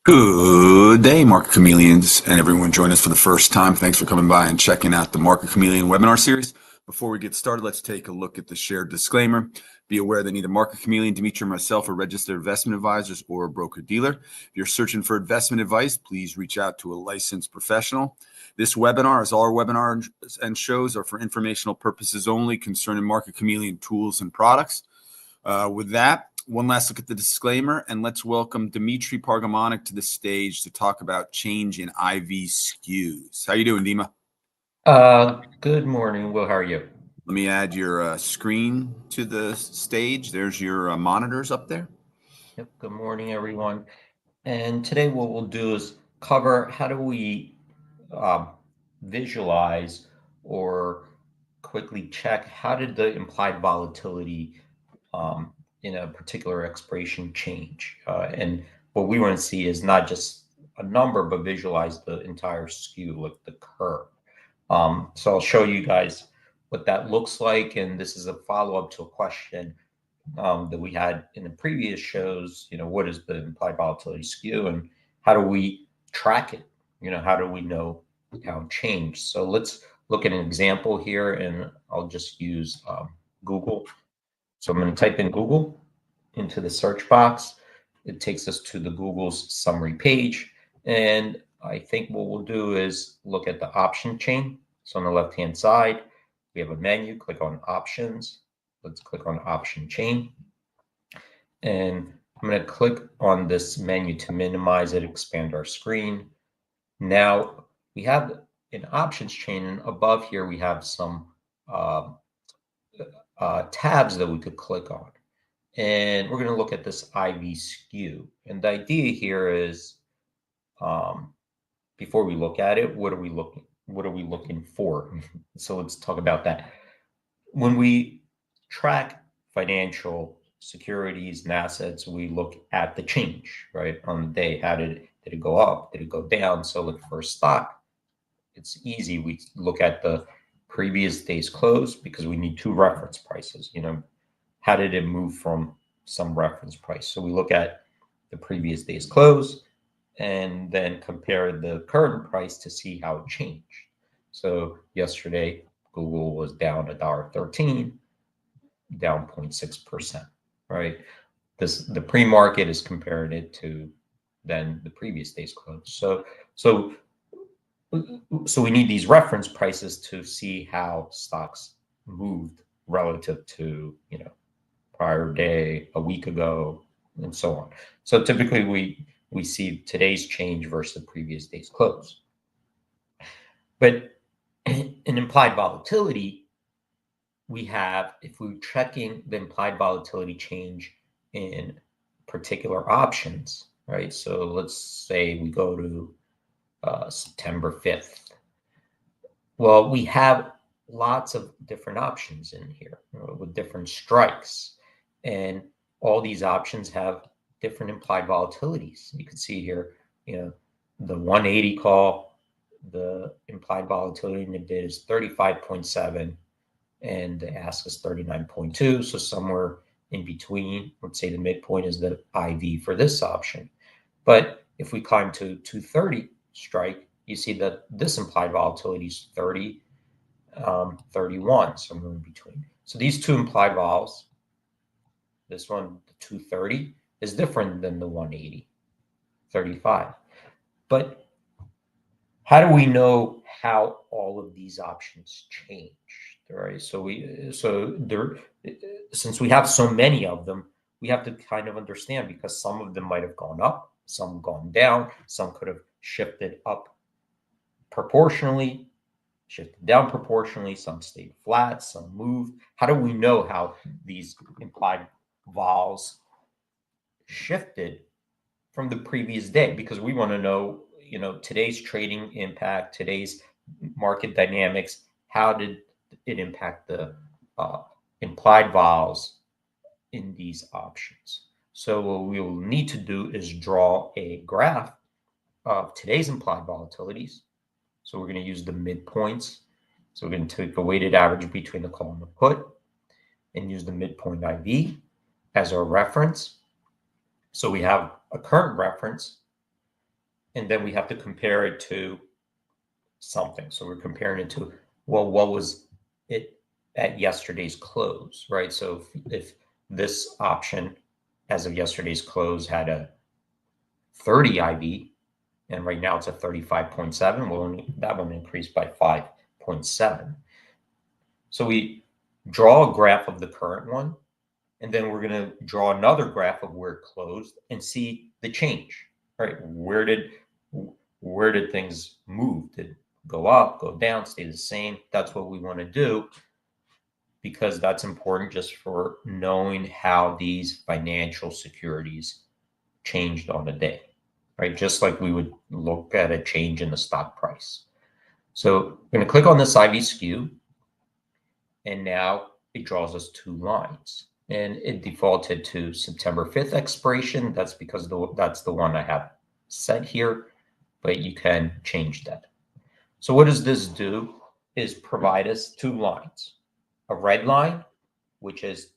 Good day, Market Chameleons, and everyone joining us for the first time. Thanks for coming by and checking out the Market Chameleon webinar series. Before we get started, let's take a look at the shared disclaimer. Be aware that neither Market Chameleon, Dimitri, or myself are registered investment advisors or a broker-dealer. If you're searching for investment advice, please reach out to a licensed professional. This webinar, as all our webinars and shows, are for informational purposes only concerning Market Chameleon tools and products. With that, one last look at the disclaimer, and let's welcome Dimitri Pargamonik to the stage to talk about change in IV skews. How you doing, Dima? Good morning, Will. How are you? Let me add your screen to the stage. There's your monitors up there. Yep. Good morning, everyone. And today what we'll do is cover how do we visualize or quickly check how did the implied volatility in a particular expiration change. And what we want to see is not just a number, but visualize the entire skew, like the curve. So I'll show you guys what that looks like. And this is a follow-up to a question that we had in the previous shows. What is the implied volatility skew and how do we track it? How do we know how it changed? So let's look at an example here, and I'll just use Google. So I'm going to type in Google into the search box. It takes us to the Google's summary page. And I think what we'll do is look at the option chain. So on the left-hand side, we have a menu. Click on options. Let's click on option chain. And I'm going to click on this menu to minimize it, expand our screen. Now we have an options chain, and above here we have some tabs that we could click on. And we're going to look at this IV skew. And the idea here is, before we look at it, what are we looking for? So let's talk about that. When we track financial securities and assets, we look at the change, right? On the day, how did it go up? Did it go down? So look for a stock. It's easy. We look at the previous day's close because we need two reference prices. How did it move from some reference price? So we look at the previous day's close and then compare the current price to see how it changed. So yesterday, Google was down $1.13, down 0.6%, right? The pre-market is comparing it to then the previous day's close. So we need these reference prices to see how stocks moved relative to, prior day, a week ago, and so on. So typically we see today's change versus the previous day's close. But in implied volatility, we have, if we're checking the implied volatility change in particular options, right? So let's say we go to September 5th. Well, we have lots of different options in here with different strikes. And all these options have different implied volatilities. You can see here, the 180 call, the implied volatility in the bid is 35.7, and the ask is 39.2. So somewhere in between, let's say the midpoint is the IV for this option. But if we climb to 230 strike, you see that this implied volatility is 30, 31, somewhere in between. So these two implied vols, this one, the 230, is different than the 180, 35. But how do we know how all of these options change, right? Since we have so many of them, we have to kind of understand, because some of them might have gone up, some gone down, some could have shifted up proportionally, shifted down proportionally, some stayed flat, some moved. How do we know how these implied vols shifted from the previous day? Because we want to know, today's trading impact, today's market dynamics, how did it impact the implied vols in these options? So what we will need to do is draw a graph of today's implied volatilities. So we're going to use the midpoints. So we're going to take a weighted average between the call and the put and use the midpoint IV as our reference. So we have a current reference and then we have to compare it to something. So we're comparing it to, well, what was it at yesterday's close, right? So if this option as of yesterday's close had a 30 IV, and right now it's a 35.7, well, that one increased by 5.7. So we draw a graph of the current one, and then we're going to draw another graph of where it closed and see the change, right? Where did things move? Did it go up, go down, stay the same? That's what we want to do, because that's important just for knowing how these financial securities changed on a day, right? Just like we would look at a change in the stock price. So I'm going to click on this IV Skew, and now it draws us two lines, and it defaulted to September 5th expiration. That's because that's the one I have set here, but you can change that. So what does this do is provide us two lines, a red line, which is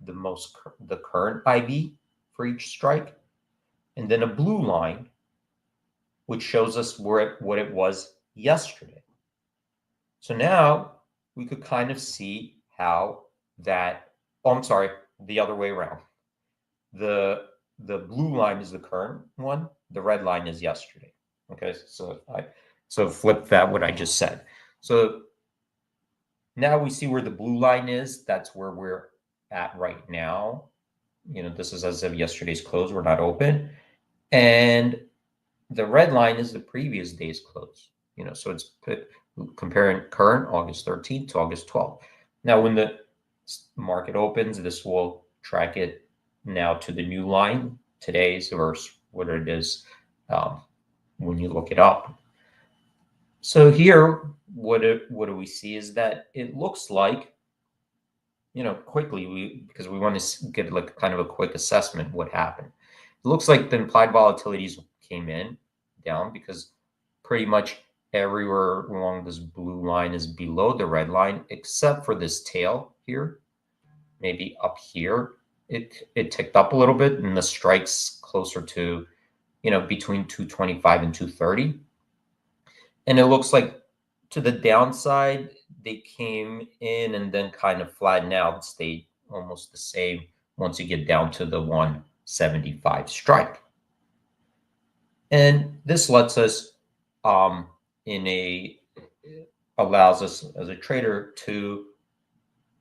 the current IV for each strike, and then a blue line, which shows us what it was yesterday. So now we could kind of see how that, oh, I'm sorry, the other way around. The blue line is the current one, the red line is yesterday. Okay, so flip that what I just said. So now we see where the blue line is. That's where we're at right now. This is as of yesterday's close. We're not open. And the red line is the previous day's close. So it's comparing current August 13th to August 12th. Now, when the market opens, this will track it now to the new line, today's versus what it is when you look it up. So here, what do we see is that it looks like, quickly, because we want to get like kind of a quick assessment what happened. It looks like the implied volatilities came in down because pretty much everywhere along this blue line is below the red line, except for this tail here. Maybe up here, it ticked up a little bit, and the strikes closer to, between 225 and 230. And it looks like to the downside, they came in and then kind of flattened out, stayed almost the same once you get down to the 175 strike. And this lets us allows us as a trader to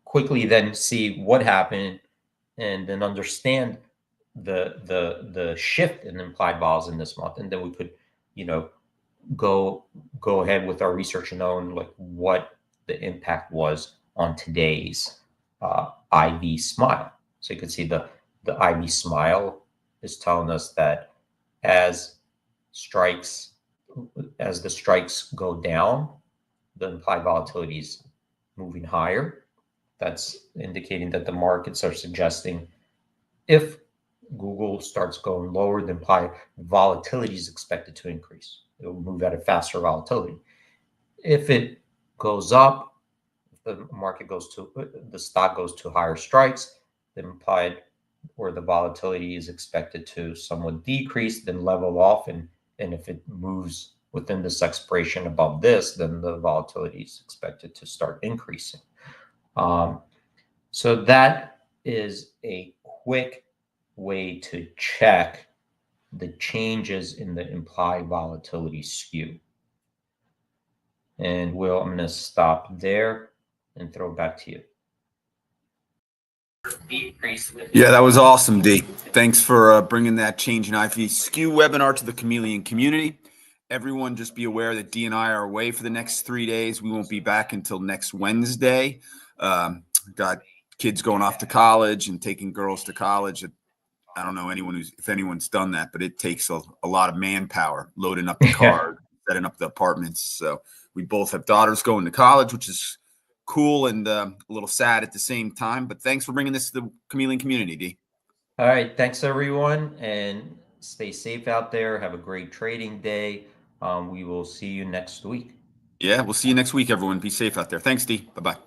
quickly then see what happened and then understand the shift in implied vols in this month, and then we could go ahead with our research and know like what the impact was on today's IV smile. So you can see the IV smile is telling us that as the strikes go down, the implied volatility is moving higher. That's indicating that the markets are suggesting if Google starts going lower, the implied volatility is expected to increase. It will move at a faster volatility. If it goes up, the stock goes to higher strikes, the implied or the volatility is expected to somewhat decrease, then level off, and if it moves within this expiration above this, then the volatility is expected to start increasing. So that is a quick way to check the changes in the implied volatility skew. And Will, I'm going to stop there and throw it back to you. Yeah, that was awesome, D. Thanks for bringing that change in IV Skew webinar to the Chameleon community. Everyone, just be aware that D and I are away for the next 3 days. We won't be back until next Wednesday. Got kids going off to college and taking girls to college. I don't know if anyone's done that, but it takes a lot of manpower loading up the car, setting up the apartments. So we both have daughters going to college, which is cool and a little sad at the same time. But thanks for bringing this to the Chameleon community, D. All right. Thanks, everyone. And stay safe out there. Have a great trading day. We will see you next week. Yeah, we'll see you next week, everyone. Be safe out there. Thanks, D. Bye-bye.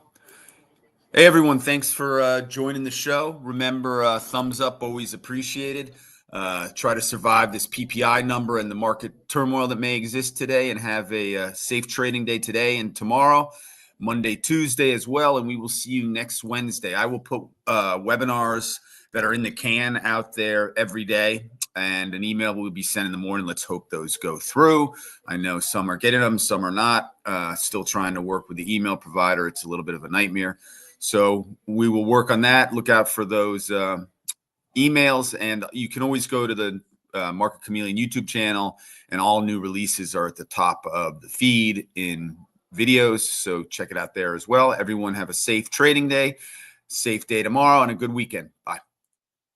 Hey, everyone. Thanks for joining the show. Remember, thumbs up, always appreciated. try to survive this PPI number and the market turmoil that may exist today, and have a safe trading day today and tomorrow, Monday, Tuesday as well. And we will see you next Wednesday. I will put webinars that are in the can out there every day, and an email will be sent in the morning. Let's hope those go through. I know some are getting them, some are not. Still trying to work with the email provider. It's a little bit of a nightmare. So we will work on that. Look out for those emails, and you can always go to the Market Chameleon YouTube channel, and all new releases are at the top of the feed in videos. So check it out there as well. Everyone have a safe trading day, safe day tomorrow, and a good weekend. Bye.